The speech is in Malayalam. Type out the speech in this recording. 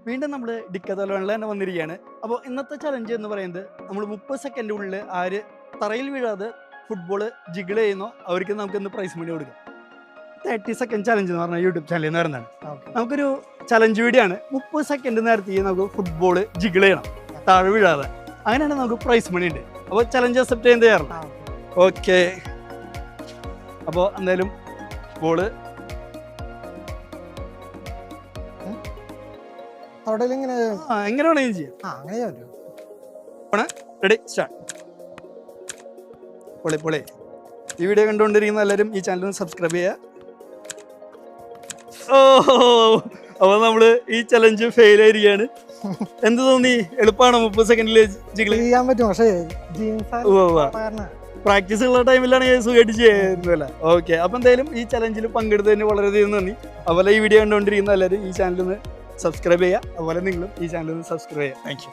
വീണ്ടും നമ്മൾ ഡിക്കത്തോളിൽ തന്നെ വന്നിരിക്കുകയാണ്. അപ്പോൾ ഇന്നത്തെ ചലഞ്ച് എന്ന് പറയുന്നത് നമ്മൾ 30 സെക്കൻഡിനുള്ളിൽ ആര് തറയിൽ വീഴാതെ ഫുട്ബോൾ ജിഗിൾ ചെയ്യുന്നോ അവർക്ക് നമുക്ക് ഇന്ന് പ്രൈസ് മണി കൊടുക്കാം. 30 സെക്കൻഡ് ചലഞ്ച് എന്ന് പറഞ്ഞാൽ യൂട്യൂബ് ചാനലിൽ നിന്ന് വരുന്നതാണ്. നമുക്കൊരു ചലഞ്ച് വീഡിയോ ആണ്. 30 സെക്കൻഡ് നേരത്തെ നമുക്ക് ഫുട്ബോൾ ജിഗിൾ ചെയ്യണം താഴെ വീഴാതെ. അങ്ങനെയാണെങ്കിൽ നമുക്ക് പ്രൈസ് മണി ഉണ്ട്. അപ്പോൾ ചലഞ്ച് അക്സെപ്റ്റ് ചെയ്യാൻ തയ്യാറാണ്? ഓക്കെ. അപ്പോൾ എന്തായാലും ബോള് എങ്ങനെ വേണമെങ്കിലും ചെയ്യാം. Ready start. പൊളി പൊളി. ഈ വീഡിയോ കണ്ടുകൊണ്ടിരിക്കുന്ന എല്ലാവരും ഈ ചാനൽ സബ്സ്ക്രൈബ് ചെയ്യുക. ഓ, അപ്പോൾ നമ്മള് ഈ ചലഞ്ച് ഫെയിൽ ആയിരിക്കുകയാണ്. എന്ത് തോന്നി? എളുപ്പമാണോ 30 സെക്കൻഡിൽ ചെയ്യാൻ പറ്റും? പക്ഷേ പ്രാക്ടീസ് ഉള്ള ടൈമിലാണ് സുഖമായിട്ട് ചെയ്യായിരുന്നല്ലേ. ഓക്കെ. അപ്പം എന്തായാലും ഈ ചലഞ്ചിൽ പങ്കെടുത്തതിന് വളരെയധികം നന്ദി. അതുപോലെ ഈ വീഡിയോ കണ്ടുകൊണ്ടിരിക്കുന്ന എല്ലാവരും ഈ ചാനലിൽ നിന്ന് സബ്സ്ക്രൈബ് ചെയ്യുക. അതുപോലെ നിങ്ങളും ഈ ചാനലിൽ നിന്ന് സബ്സ്ക്രൈബ് ചെയ്യുക. Thank you.